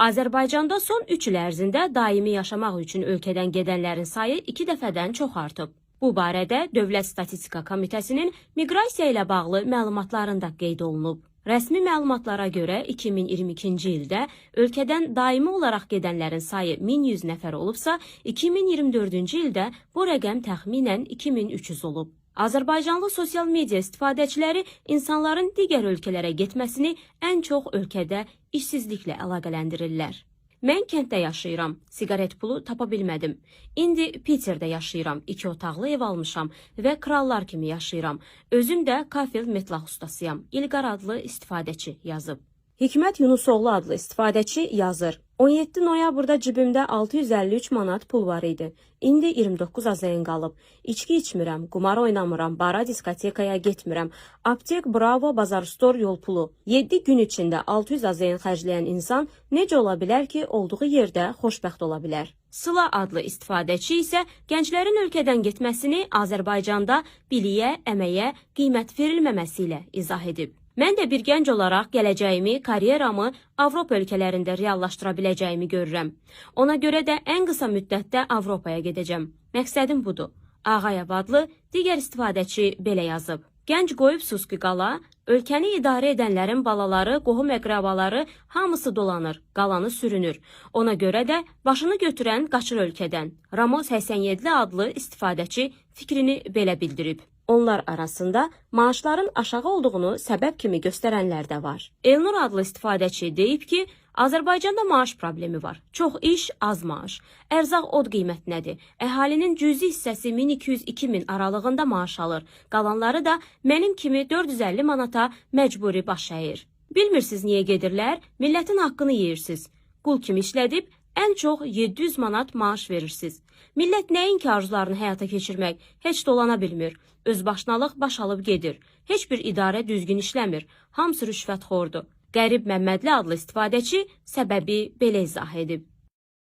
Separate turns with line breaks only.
Azərbaycanda son 3 il ərzində daimi yaşamaq üçün ölkədən gedənlərin sayı 2 dəfədən çox artıb. Bu barədə Dövlət Statistika Komitəsinin miqrasiya ilə bağlı məlumatlarında qeyd olunub. Rəsmi məlumatlara görə 2022-ci ildə ölkədən daimi olaraq gedənlərin sayı 1100 nəfər olubsa, 2024-cü ildə bu rəqəm təxminən 2300 olub. Azərbaycanlı sosial media istifadəçiləri insanların digər ölkələrə getməsini ən çox ölkədə işsizliklə əlaqələndirirlər. Mən kənddə yaşayıram, siqaret pulu tapa bilmədim. İndi Peterdə yaşayıram, 2 otaqlı ev almışam və krallar kimi yaşayıram. Özüm də kafel metlaq ustasıyam. İlqar adlı istifadəçi yazıb. Hikmət Yunusoğlu adlı istifadəçi yazır. 17 noyabrda cibimdə 653 manat pul var idi. İndi 29 azayın qalıb. İçki içmirəm, qumar oynamıram, bara, diskotekaya getmirəm. Aptek, Bravo, Bazar Store yol pulu. 7 gün içində 600 azayın xərcləyən insan necə ola bilər ki, olduğu yerdə xoşbəxt ola bilər? Sıla adlı istifadəçi isə gənclərin ölkədən getməsini Azərbaycanda biliyə, əməyə qiymət verilməməsi ilə izah edib. Mən də bir gənc olaraq gələcəyimi, karyeramı Avropa ölkələrində reallaşdıra biləcəyimi görürəm. Ona görə də ən qısa müddətdə Avropaya gedəcəm. Məqsədim budur. Ağayev adlı digər istifadəçi belə yazıb. Gənc qoyub Suski qala, ölkəni idarə edənlərin balaları, qohum-əqrabaları hamısı dolanır, qalanı sürünür. Ona görə də başını götürən qaçır ölkədən. Ramos 87 adlı istifadəçi fikrini belə bildirib. Onlar arasında maaşların aşağı olduğunu səbəb kimi göstərənlər də var. Elnur adlı istifadəçi deyib ki, Azərbaycanda maaş problemi var. Çox iş, az maaş. Ərzaq od qiymətinədir. Əhalinin cüzi hissəsi 1200-2000 aralığında maaş alır. Qalanları da mənim kimi 450 manata məcburi baş əyir. Bilmirsiniz niyə gedirlər? Millətin haqqını yeyirsiniz. Qul kimi işlədib ən çox 700 manat maaş verirsiniz. Millət nəinki arzularını həyata keçirmək, heç dolana bilmir. Özbaşınalıq baş alıb gedir. Heç bir idarə düzgün işləmir. Hamısı rüşvətxordur. Qərib Məmmədli adlı istifadəçi səbəbi belə izah edib.